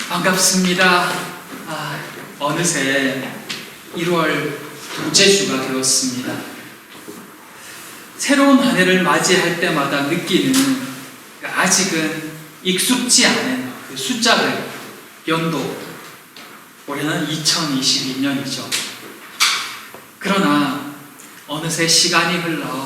반갑습니다. 어느새 1월 둘째 주가 되었습니다. 새로운 한 해를 맞이할 때마다 느끼는 아직은 익숙지 않은 그 숫자들, 연도, 올해는 2022년이죠. 그러나 어느새 시간이 흘러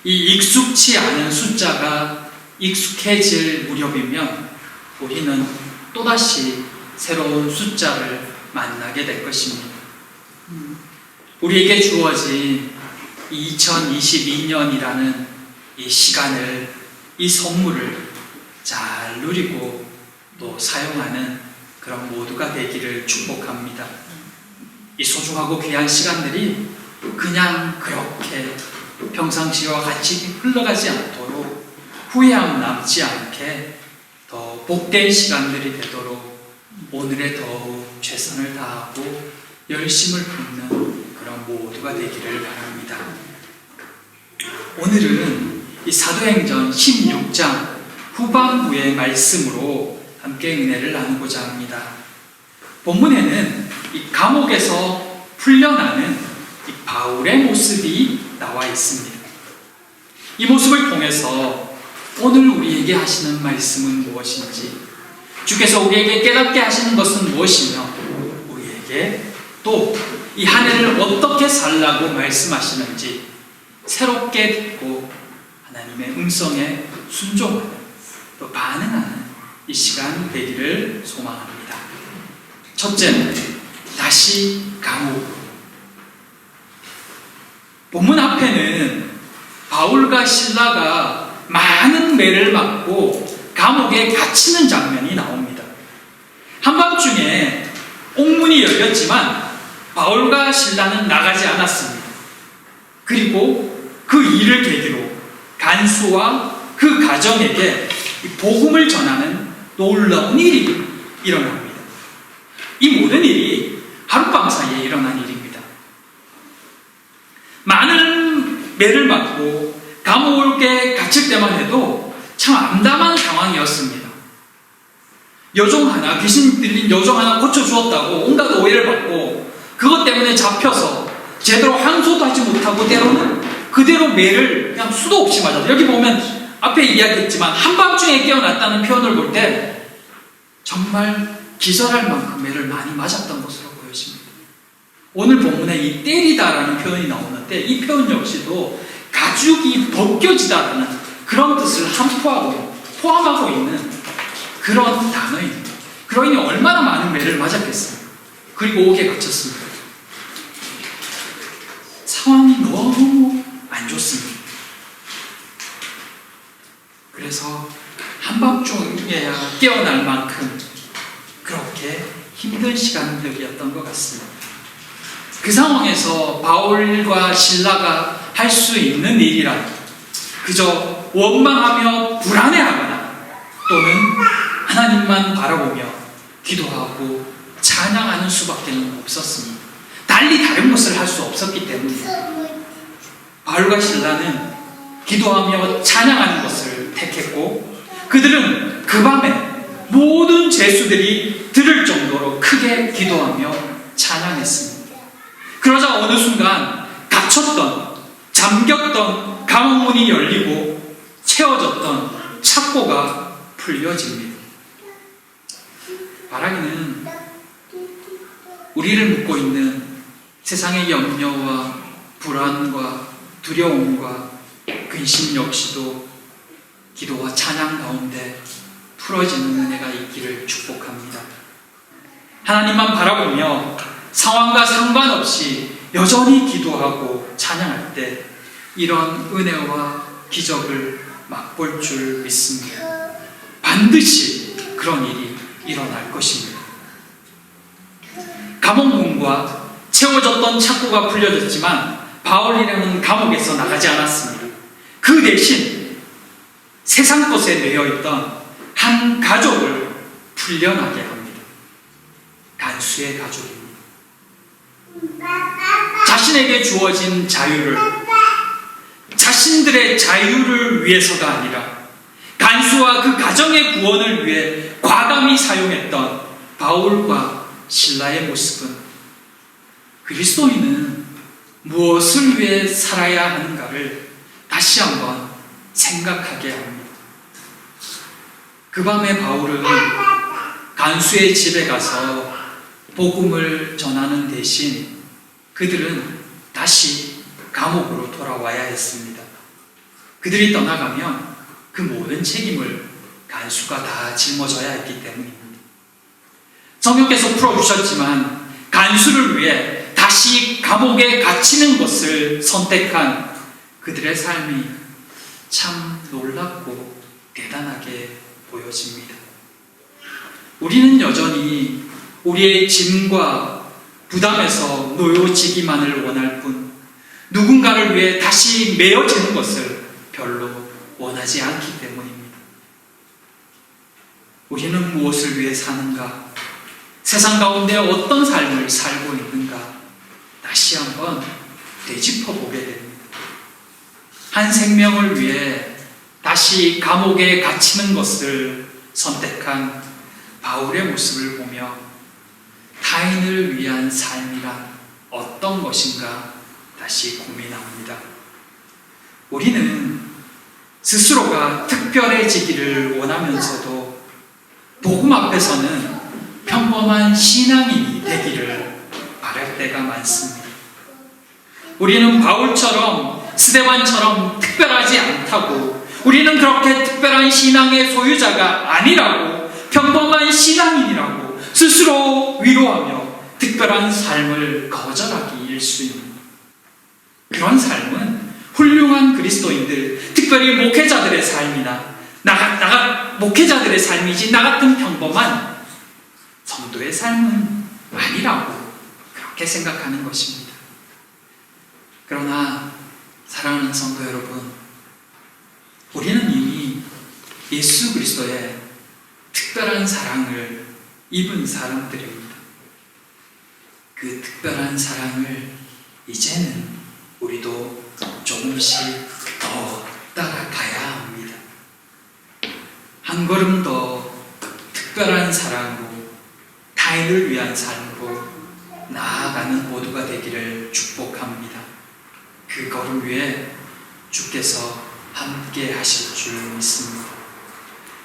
이 익숙치 않은 숫자가 익숙해질 무렵이면 우리는 또다시 새로운 숫자를 만나게 될 것입니다. 우리에게 주어진 2022년이라는 이 시간을, 이 선물을 잘 누리고 또 사용하는 그런 모두가 되기를 축복합니다. 이 소중하고 귀한 시간들이 그냥 그렇게 평상시와 같이 흘러가지 않도록 후회함 남지 않게 더 복된 시간들이 되도록 오늘에 더욱 최선을 다하고 열심을 붓는 그런 모두가 되기를 바랍니다. 오늘은 이 사도행전 16장 후반부의 말씀으로 함께 은혜를 나누고자 합니다. 본문에는 이 감옥에서 풀려나는 이 바울의 모습이 나와 있습니다. 이 모습을 통해서 오늘 우리에게 하시는 말씀은 무엇인지, 주께서 우리에게 깨닫게 하시는 것은 무엇이며, 우리에게 또 이 한 해를 어떻게 살라고 말씀하시는지 새롭게 듣고 하나님의 음성에 순종하는, 또 반응하는 이 시간 되기를 소망합니다. 첫째는 다시 감옥. 본문 앞에는 바울과 실라가 많은 매를 맞고 감옥에 갇히는 장면이 나옵니다. 한밤중에 옥문이 열렸지만 바울과 실라는 나가지 않았습니다. 그리고 그 일을 계기로 간수와 그 가정에게 복음을 전하는 놀라운 일이 일어납니다. 이 모든 일이 하룻밤 사이에 일어난 일입니다. 많은 매를 맞고 감옥에 갇힐 때만 해도 참 암담한 상황이었습니다. 여종 하나, 귀신 들린 여종 하나 고쳐주었다고 온갖 오해를 받고 그것 때문에 잡혀서 제대로 항소도 하지 못하고 때로는 그대로 매를 그냥 수도 없이 맞아서, 여기 보면 앞에 이야기했지만 한밤중에 깨어났다는 표현을 볼 때 정말 기절할 만큼 매를 많이 맞았던 것으로 보여집니다. 오늘 본문에 이 때리다라는 표현이 나오는데 이 표현 역시도 가죽이 벗겨지다라는 그런 뜻을 포함하고 있는 그런 단어입니다. 그러니 얼마나 많은 매를 맞았겠어요. 그리고 옥에 갇혔습니다. 상황이 너무 안 좋습니다. 그래서 한밤중에야 깨어날 만큼 그렇게 힘든 시간들이었던 것 같습니다. 그 상황에서 바울과 실라가 할 수 있는 일이란 그저 원망하며 불안해하거나 또는 하나님만 바라보며 기도하고 찬양하는 수밖에 없었습니다. 달리 다른 것을 할 수 없었기 때문에 바울과 실라는 기도하며 찬양하는 것을 택했고, 그들은 그 밤에 모든 죄수들이 들을 정도로 크게 기도하며 찬양했습니다. 그러자 어느 순간 갇혔던, 잠겼던 감옥문이 열리고 채워졌던 착고가 풀려집니다. 바라기는 우리를 묶고 있는 세상의 염려와 불안과 두려움과 근심 역시도 기도와 찬양 가운데 풀어지는 은혜가 있기를 축복합니다. 하나님만 바라보며 상황과 상관없이 여전히 기도하고 찬양할 때 이런 은혜와 기적을 맛볼 줄 믿습니다. 반드시 그런 일이 일어날 것입니다. 감옥문과 채워졌던 착고가 풀려졌지만 바울이라는 감옥에서 나가지 않았습니다. 그 대신 세상 것에 매여있던 한 가족을 풀려나게 합니다. 간수의 가족입니다. 자신에게 주어진 자유를, 자신들의 자유를 위해서가 아니라 간수와 그 가정의 구원을 위해 과감히 사용했던 바울과 실라의 모습은 그리스도인은 무엇을 위해 살아야 하는가를 다시 한번 생각하게 합니다. 그 밤에 바울은 간수의 집에 가서 복음을 전하는 대신 그들은 다시 감옥으로 돌아와야 했습니다. 그들이 떠나가면 그 모든 책임을 간수가 다 짊어져야 했기 때문입니다. 성령께서 풀어주셨지만 간수를 위해 다시 감옥에 갇히는 것을 선택한 그들의 삶이 참 놀랍고 대단하게 보여집니다. 우리는 여전히 우리의 짐과 부담에서 놓여지기만을 원할 뿐 누군가를 위해 다시 메어지는 것을 별로 원하지 않기 때문입니다. 우리는 무엇을 위해 사는가? 세상 가운데 어떤 삶을 살고 있는가? 다시 한번 되짚어보게 됩니다. 한 생명을 위해 다시 감옥에 갇히는 것을 선택한 바울의 모습을 보며 타인을 위한 삶이란 어떤 것인가 다시 고민합니다. 우리는 스스로가 특별해지기를 원하면서도 복음 앞에서는 평범한 신앙인이 되기를 바랄 때가 많습니다. 우리는 바울처럼 스데반처럼 특별하지 않다고, 우리는 그렇게 특별한 신앙의 소유자가 아니라고, 평범한 신앙인이라고 스스로 위로하며 특별한 삶을 거절하기 일쑤입니다. 그런 삶은 훌륭한 그리스도인들, 특별히 목회자들의 삶이나 목회자들의 삶이지 나 같은 평범한 성도의 삶은 아니라고 그렇게 생각하는 것입니다. 그러나 사랑하는 성도 여러분, 우리는 이미 예수 그리스도의 특별한 사랑을 입은 사람들입니다. 그 특별한 사랑을 이제는 우리도 조금씩 더 따라가야 합니다. 한 걸음 더 특별한 사랑으로 타인을 위한 삶으로 나아가는 모두가 되기를 축복합니다. 그 걸음 위에 주께서 함께 하실 줄 믿습니다.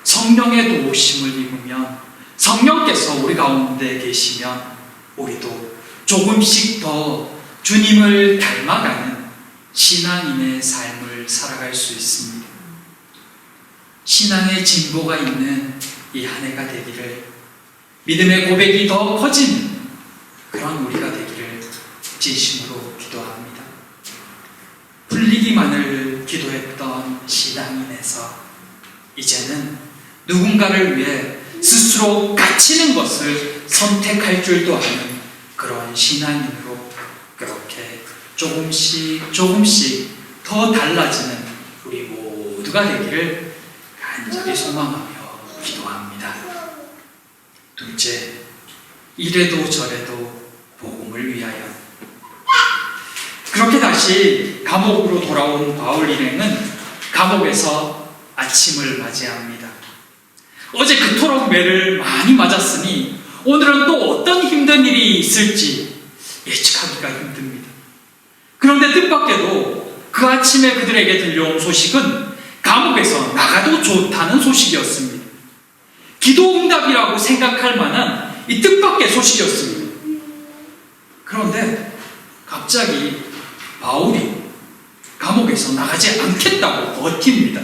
성령의 도우심을 입으면, 성령께서 우리 가운데 계시면 우리도 조금씩 더 주님을 닮아가는 신앙인의 삶을 살아갈 수 있습니다. 신앙의 진보가 있는 이 한 해가 되기를, 믿음의 고백이 더 커지는 그런 우리가 되기를 진심으로 기도합니다. 풀리기만을 기도했던 신앙인에서 이제는 누군가를 위해 스스로 갇히는 것을 선택할 줄도 아는 그런 신앙인으로 그렇게 조금씩 더 달라지는 우리 모두가 되기를 간절히 소망하며 기도합니다. 둘째, 이래도 저래도 복음을 위하여. 그렇게 다시 감옥으로 돌아온 바울 일행은 감옥에서 아침을 맞이합니다. 어제 그토록 매를 많이 맞았으니 오늘은 또 어떤 힘든 일이 있을지 예측하기가 힘듭니다. 그런데 뜻밖에도 그 아침에 그들에게 들려온 소식은 감옥에서 나가도 좋다는 소식이었습니다. 기도응답이라고 생각할 만한 이 뜻밖의 소식이었습니다. 그런데 갑자기 바울이 감옥에서 나가지 않겠다고 버팁니다.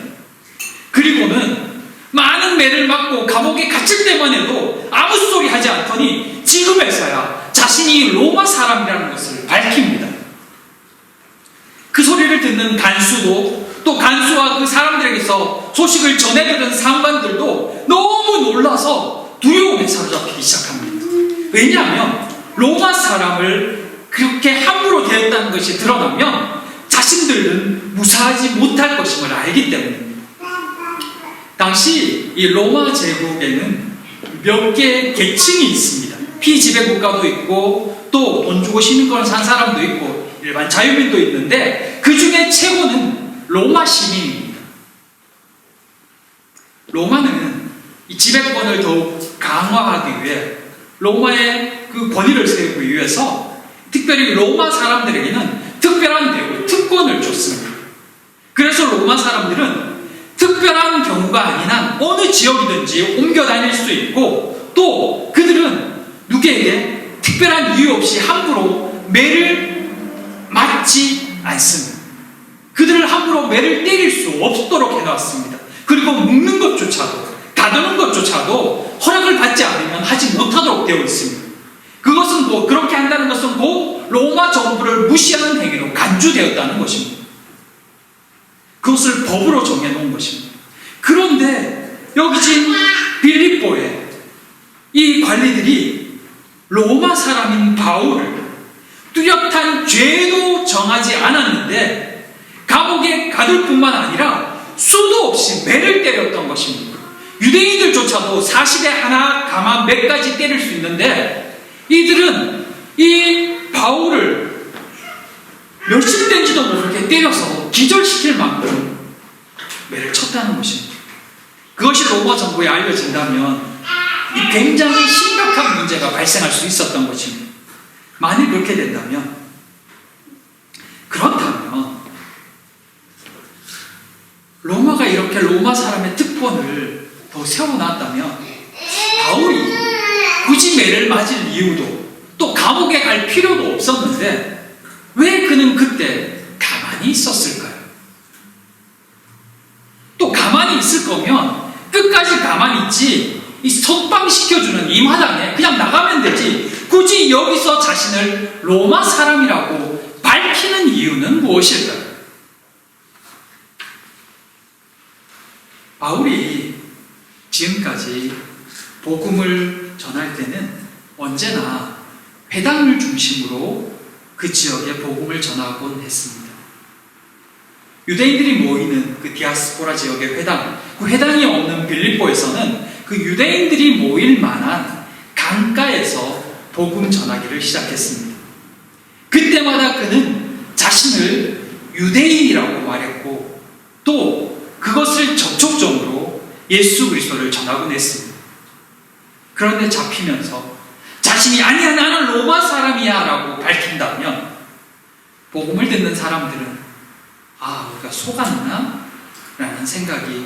그리고는 많은 매를 맞고 감옥에 갇힐 때만 해도 아무 소리 하지 않더니 지금에서야 자신이 로마 사람이라는 것을 밝힙니다. 그 소리를 듣는 간수도, 또 간수와 그 사람들에게서 소식을 전해들은 상관들도 너무 놀라서 두려움에 사로잡히기 시작합니다. 왜냐하면 로마 사람을 그렇게 함부로 대했다는 것이 드러나면 자신들은 무사하지 못할 것임을 알기 때문입니다. 당시 이 로마 제국에는 몇 개의 계층이 있습니다. 피지배국가도 있고 또 돈 주고 시민권을 산 사람도 있고 일반 자유민도 있는데 그 중에 최고는 로마 시민입니다. 로마는 이 지배권을 더욱 강화하기 위해 로마의 그 권위를 세우기 위해서 특별히 로마 사람들에게는 특별한 대우, 특권을 줬습니다. 그래서 로마 사람들은 특별한 경우가 아닌 한 어느 지역이든지 옮겨 다닐 수 있고, 또 그들은 누구에게 특별한 이유 없이 함부로 매를 맞지 않습니다. 그들을 함부로 매를 때릴 수 없도록 해놨습니다. 그리고 묶는 것조차도, 가두는 것조차도 허락을 받지 않으면 하지 못하도록 되어 있습니다. 그것은 그렇게 한다는 것은 곧 로마 정부를 무시하는 행위로 간주되었다는 것입니다. 그것을 법으로 정해놓은 것입니다. 그런데 여기 지금 빌립보에 이 관리들이 로마 사람인 바울을 뚜렷한 죄도 정하지 않았는데 감옥에 가둘 뿐만 아니라 수도 없이 매를 때렸던 것입니다. 유대인들조차도 40에 하나, 가만 몇 가지 때릴 수 있는데 이들은 이 바울을 몇십 대인지도 모르게 때려서 기절시킬 만큼 매를 쳤다는 것입니다. 그것이 로마 정부에 알려진다면 이 굉장히 심각한 문제가 발생할 수 있었던 것입니다. 만일 그렇게 된다면, 그렇다면 로마가 이렇게 로마 사람의 특권을 더 세워놨다면 바울이 굳이 매를 맞을 이유도, 또 감옥에 갈 필요도 없었는데 왜 그는 그때 가만히 있었을까요? 또 가만히 있을 거면 끝까지 가만히 있지, 이 석방시켜주는 이 마당에 그냥 나가면 되지, 굳이 여기서 자신을 로마 사람이라고 밝히는 이유는 무엇일까요? 바울이 지금까지 복음을 전할 때는 언제나 회당을 중심으로 그 지역에 복음을 전하곤 했습니다. 유대인들이 모이는 그 디아스포라 지역의 회당, 그 회당이 없는 빌립보에서는 그 유대인들이 모일 만한 강가에서 복음 전하기를 시작했습니다. 그때마다 그는 자신을 유대인이라고 말했고, 또 그것을 접촉점으로 예수 그리스도를 전하곤 했습니다. 그런데 잡히면서 자신이 아니야, 나는 로마 사람이야 라고 밝힌다면 복음을 듣는 사람들은 우리가 속았나? 라는 생각이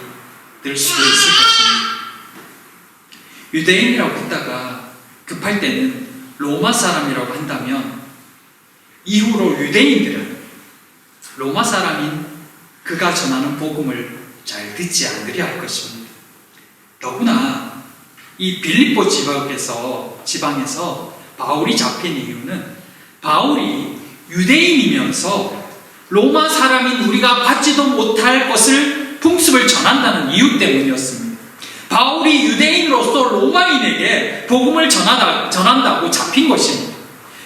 들 수도 있을 것입니다. 유대인이라고 했다가 급할 때는 로마 사람이라고 한다면 이후로 유대인들은 로마 사람인 그가 전하는 복음을 잘 듣지 않으려 할 것입니다. 더구나 이 빌립보 지방에서 바울이 잡힌 이유는 바울이 유대인이면서 로마 사람인 우리가 받지도 못할 것을 풍습을 전한다는 이유 때문이었습니다. 바울이 유대인으로서 로마인에게 복음을 전한다고 잡힌 것입니다.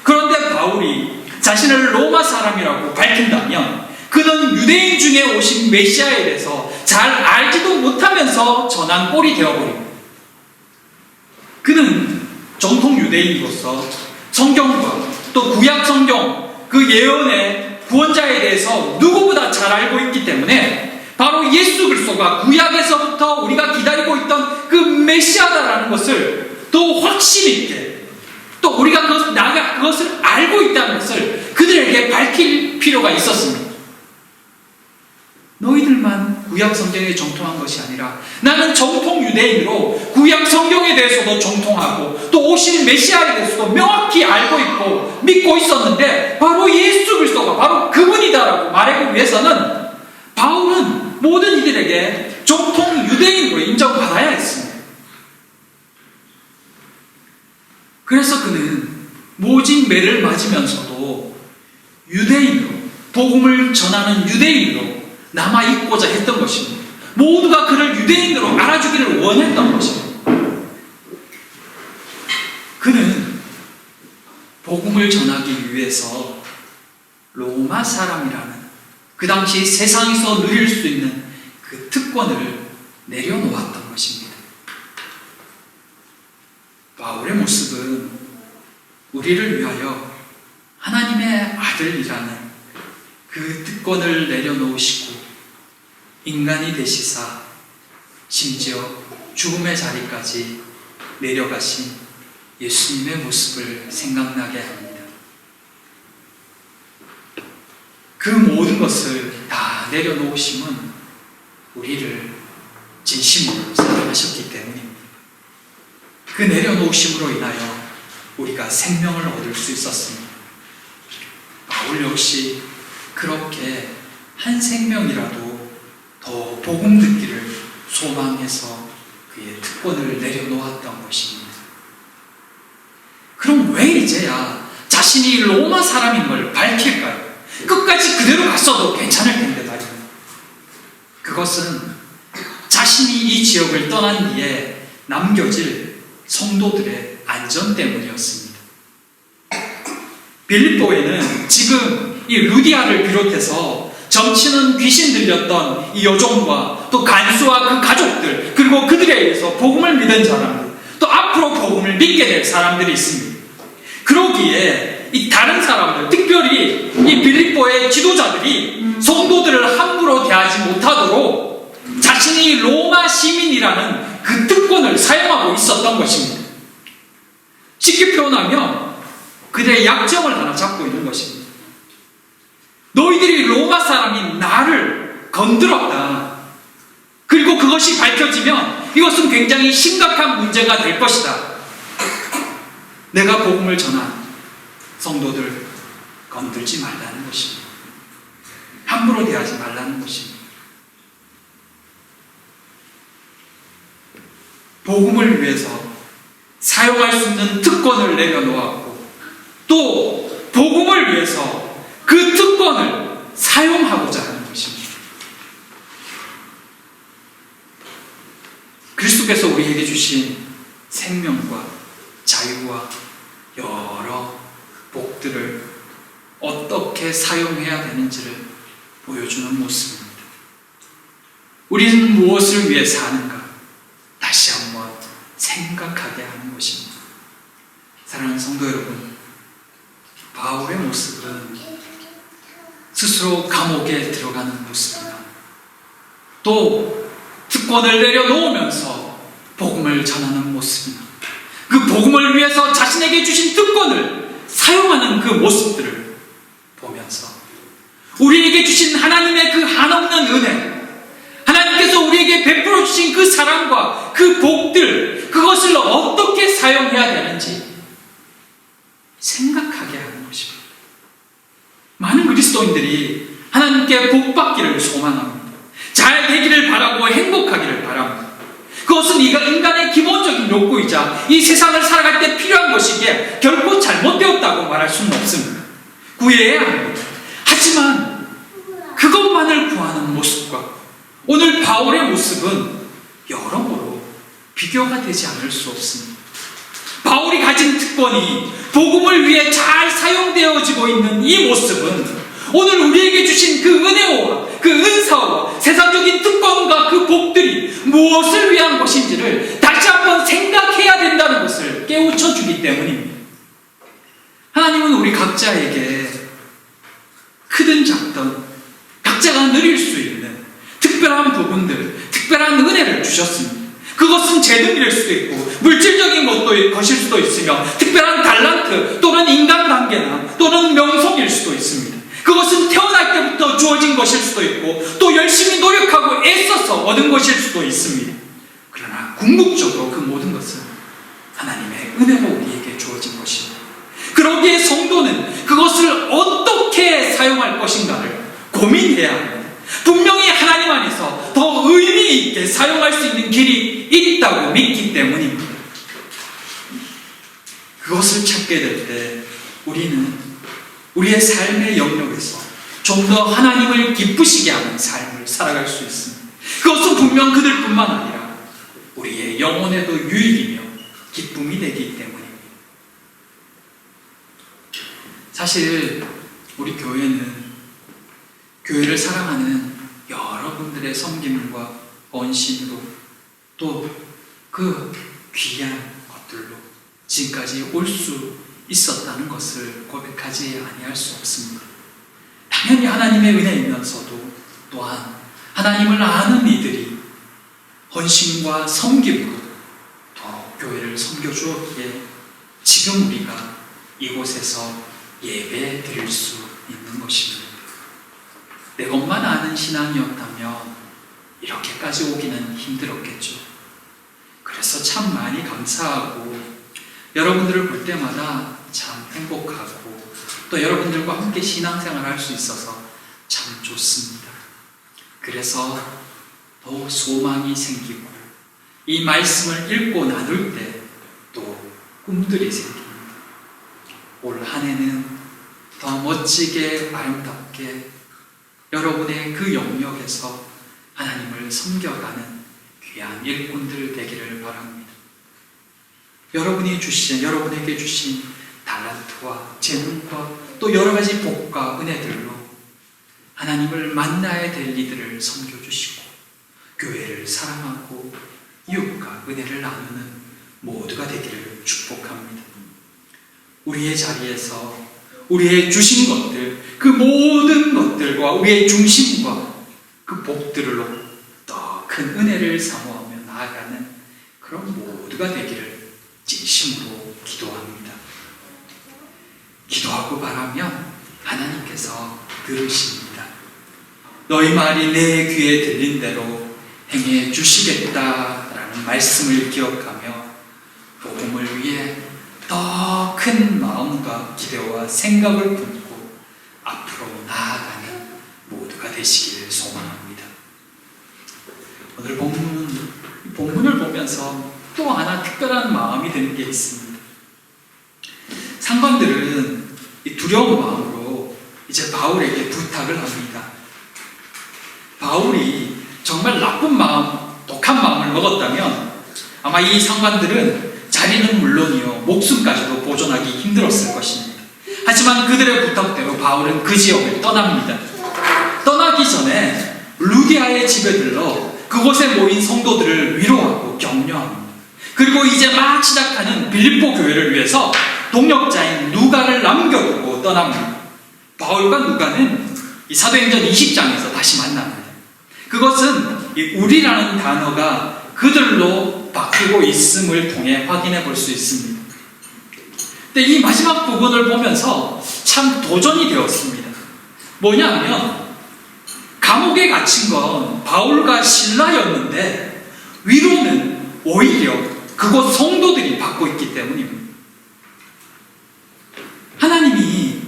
그런데 바울이 자신을 로마 사람이라고 밝힌다면 그는 유대인 중에 오신 메시아에 대해서 잘 알지도 못하면서 전한 꼴이 되어버립니다. 그는 정통 유대인으로서 성경과 또 구약 성경 그 예언의 구원자에 대해서 누구보다 잘 알고 있기 때문에 바로 예수 그리스도가 구약에서부터 우리가 기다리고 있던 그 메시아다라는 것을 더 확신 있게, 또 우리가 그것을 알고 있다는 것을 그들에게 밝힐 필요가 있었습니다. 너희들만 구약 성경에 정통한 것이 아니라 나는 정통 유대인으로 구약 성경에 대해서도 정통하고 또 오신 메시아에 대해서도 명확히 알고 있고 믿고 있었는데 바로 예수 그리스도가 바로 그분이다라고 말하기 위해서는 바울은 모든 이들에게 정통 유대인으로 인정받아야 했습니다. 그래서 그는 모진 매를 맞으면서도 유대인으로, 복음을 전하는 유대인으로 남아있고자 했던 것입니다. 모두가 그를 유대인으로 알아주기를 원했던 것입니다. 그는 복음을 전하기 위해서 로마 사람이라는 그 당시 세상에서 누릴 수 있는 그 특권을 내려놓았던 것입니다. 바울의 모습은 우리를 위하여 하나님의 아들이라는 그 특권을 내려놓으시고 인간이 되시사 심지어 죽음의 자리까지 내려가신 예수님의 모습을 생각나게 합니다. 그 모든 것을 다 내려놓으심은 우리를 진심으로 사랑하셨기 때문입니다. 그 내려놓으심으로 인하여 우리가 생명을 얻을 수 있었습니다. 바울 역시 그렇게 한 생명이라도 더 복음 듣기를 소망해서 그의 특권을 내려놓았던 것입니다. 그럼 왜 이제야 자신이 로마 사람인 걸 밝힐까요? 끝까지 그대로 갔어도 괜찮을 텐데 말이에요. 그것은 자신이 이 지역을 떠난 뒤에 남겨질 성도들의 안전 때문이었습니다. 빌립보에는 지금 이 루디아를 비롯해서 점치는 귀신 들렸던 이 여종과 또 간수와 그 가족들, 그리고 그들에 의해서 복음을 믿은 사람들, 또 앞으로 복음을 믿게 될 사람들이 있습니다. 그러기에 이 다른 사람들, 특별히 이 빌립보의 지도자들이 성도들을 함부로 대하지 못하도록 자신이 로마 시민이라는 그 특권을 사용하고 있었던 것입니다. 쉽게 표현하면 그들의 약점을 하나 잡고 있는 것입니다. 너희들이 로마 사람인 나를 건드렸다. 그리고 그것이 밝혀지면 이것은 굉장히 심각한 문제가 될 것이다. 내가 복음을 전한 성도들 건들지 말라는 것입니다. 함부로 대하지 말라는 것입니다. 복음을 위해서 사용할 수 있는 특권을 내려놓았고 또 복음을 위해서 그 특권을 사용하고자 하는 것입니다. 그리스도께서 우리에게 주신 생명과 자유와 여러 복들을 어떻게 사용해야 되는지를 보여주는 모습입니다. 우리는 무엇을 위해 사는가? 다시 한번 생각하게 하는 것입니다. 사랑하는 성도 여러분, 바울의 모습은 스스로 감옥에 들어가는 모습이나 또 특권을 내려놓으면서 복음을 전하는 모습이나 그 복음을 위해서 자신에게 주신 특권을 사용하는 그 모습들을 보면서 우리에게 주신 하나님의 그 한없는 은혜, 하나님께서 우리에게 베풀어 주신 그 사랑과 그 복들, 그것을 어떻게 사용해야 되는지 생각하게 하는 것입니다. 많은 그리스도인들이 하나님께 복받기를 소망합니다. 잘 되기를 바라고 행복하기를 바랍니다. 그것은 인간의 기본적인 욕구이자 이 세상을 살아갈 때 필요한 것이기에 결코 잘못되었다고 말할 수는 없습니다. 구해야 합니다. 하지만 그것만을 구하는 모습과 오늘 바울의 모습은 여러모로 비교가 되지 않을 수 없습니다. 바울이 가진 특권이 복음을 위해 잘 사용되어지고 있는 이 모습은 오늘 우리에게 주신 그 은혜와 그 은사와 세상적인 특권과 그 복들이 무엇을 위한 것인지를 다시 한번 생각해야 된다는 것을 깨우쳐 주기 때문입니다. 하나님은 우리 각자에게 크든 작든 각자가 누릴 수 있는 특별한 부분들, 특별한 은혜를 주셨습니다. 그것은 재능일 수도 있고 물질적인 것일 수도 있으며 특별한 달란트 또는 인간관계나 또는 명성일 수도 있습니다. 그것은 태어날 때부터 주어진 것일 수도 있고 또 열심히 노력하고 애써서 얻은 것일 수도 있습니다. 그러나 궁극적으로 그 모든 것은 하나님의 은혜로 우리에게 주어진 것입니다. 그러기에 성도는 그것을 어떻게 사용할 것인가를 고민해야 합니다. 분명히 하나님 안에서 더 의미 있게 사용할 수 있는 길이 있다고 믿기 때문입니다. 그것을 찾게 될 때 우리는 우리의 삶의 영역에서 좀 더 하나님을 기쁘시게 하는 삶을 살아갈 수 있습니다. 그것은 분명 그들뿐만 아니라 우리의 영혼에도 유익이며 기쁨이 되기 때문입니다. 사실 우리 교회를 사랑하는 여러분들의 섬김과 헌신으로 또 그 귀한 것들로 지금까지 올 수 있었다는 것을 고백하지 아니할 수 없습니다. 당연히 하나님의 은혜이면서도 또한 하나님을 아는 이들이 헌신과 섬김으로 더 교회를 섬겨주었기에 지금 우리가 이곳에서 예배 드릴 수 있는 것입니다. 내 것만 아는 신앙이었다면 이렇게까지 오기는 힘들었겠죠. 그래서 참 많이 감사하고 여러분들을 볼 때마다 참 행복하고 또 여러분들과 함께 신앙생활을 할 수 있어서 참 좋습니다. 그래서 더욱 소망이 생기고 이 말씀을 읽고 나눌 때 또 꿈들이 생깁니다. 올 한 해는 더 멋지게 아름답게 여러분의 그 영역에서 하나님을 섬겨가는 귀한 일꾼들 되기를 바랍니다. 여러분에게 주신 달란트와 재능과 또 여러 가지 복과 은혜들로 하나님을 만나야 될 이들을 섬겨주시고 교회를 사랑하고 이웃과 은혜를 나누는 모두가 되기를 축복합니다. 우리의 자리에서 우리의 주신 것들, 그 모든 것들과 우리의 중심과 그 복들로 더 큰 은혜를 사모하며 나아가는 그런 모두가 되기를 진심으로 기도합니다. 기도하고 바라면 하나님께서 들으십니다. 너희 말이 내 귀에 들린 대로 행해 주시겠다라는 말씀을 기억하며 복음을 위해 더 큰 마음과 기대와 생각을 품고 앞으로 나아가는 모두가 되시기를 소망합니다. 오늘 본문을 보면서 또 하나 특별한 마음이 드는 게 있습니다. 상관들은 이 두려운 마음으로 이제 바울에게 부탁을 합니다. 바울이 정말 나쁜 마음, 독한 마음을 먹었다면 아마 이 상관들은 자리는 물론이요 목숨까지도 보존하기 힘들었을 것입니다. 하지만 그들의 부탁대로 바울은 그 지역을 떠납니다. 떠나기 전에 루디아의 집에 들러 그곳에 모인 성도들을 위로하고 격려합니다. 그리고 이제 막 시작하는 빌립보 교회를 위해서 동역자인 누가를 남겨두고 떠납니다. 바울과 누가는 이 사도행전 20장에서 다시 만납니다. 그것은 이 우리라는 단어가 그들로 바뀌고 있음을 통해 확인해 볼 수 있습니다. 근데 이 마지막 부분을 보면서 참 도전이 되었습니다. 뭐냐면 감옥에 갇힌 건 바울과 실라였는데 위로는 오히려 그곳 성도들이 받고 있기 때문입니다. 하나님이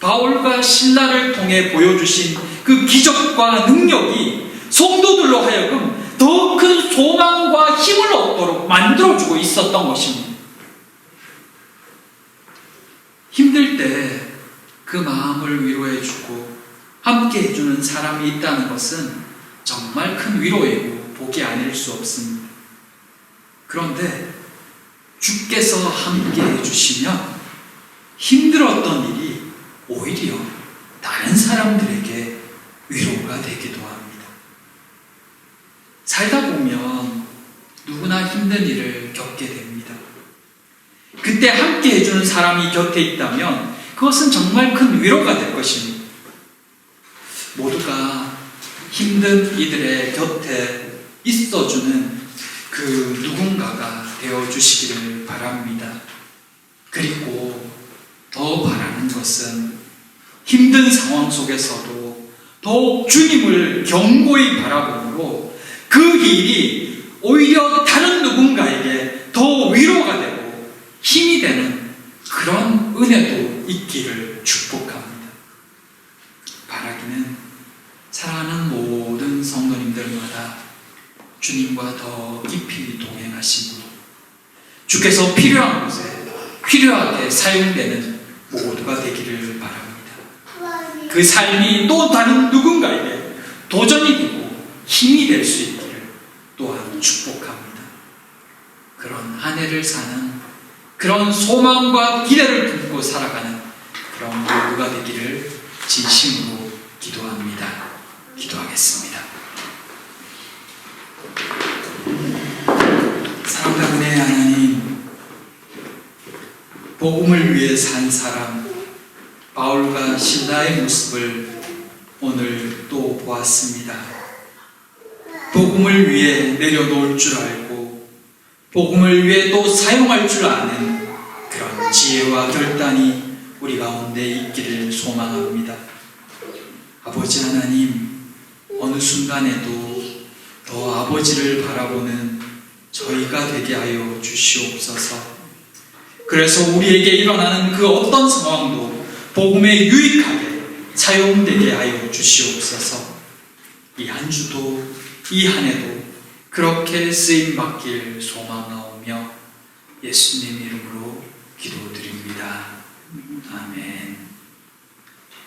바울과 실라를 통해 보여주신 그 기적과 능력이 성도들로 하여금 더 큰 소망과 힘을 얻도록 만들어주고 있었던 것입니다. 힘들 때 그 마음을 위로해주고 함께 해주는 사람이 있다는 것은 정말 큰 위로이고 복이 아닐 수 없습니다. 그런데 주께서 함께 해주시면 힘들었던 일이 오히려 다른 사람들에게 위로가 되기도 합니다. 살다 보면 누구나 힘든 일을 겪게 됩니다. 그때 함께 해주는 사람이 곁에 있다면 그것은 정말 큰 위로가 될 것입니다. 모두가 힘든 이들의 곁에 있어주는 그 누군가가 되어주시기를 바랍니다. 그리고 더 바라는 것은 힘든 상황 속에서도 더욱 주님을 견고히 바라보므로 그 일이 오히려 다른 누군가에게 더 위로가 되고 힘이 되는 그런 은혜도 있기를 축복합니다. 바라기는 사랑하는 모든 성도님들마다 주님과 더 깊이 동행하시고 주께서 필요한 곳에 필요하게 사용되는 모두가 되기를 바랍니다. 그 삶이 또 다른 누군가에게 도전이 되고 힘이 될 수 있기를 또한 축복합니다. 그런 한 해를 사는 그런 소망과 기대를 품고 살아가는 그런 모두가 되기를 진심으로 기도합니다. 기도하겠습니다. 사랑과 은혜의 하나님, 복음을 위해 산 사람 바울과 실라의 모습을 오늘 또 보았습니다. 복음을 위해 내려놓을 줄 알고 복음을 위해 또 사용할 줄 아는 그런 지혜와 결단이 우리 가운데 있기를 소망합니다. 아버지 하나님, 어느 순간에도 더 아버지를 바라보는 저희가 되게 하여 주시옵소서. 그래서 우리에게 일어나는 그 어떤 상황도 복음에 유익하게 사용되게 하여 주시옵소서. 이 한 주도 이 한 해도 그렇게 쓰임받길 소망하오며 예수님 이름으로 기도드립니다. 아멘.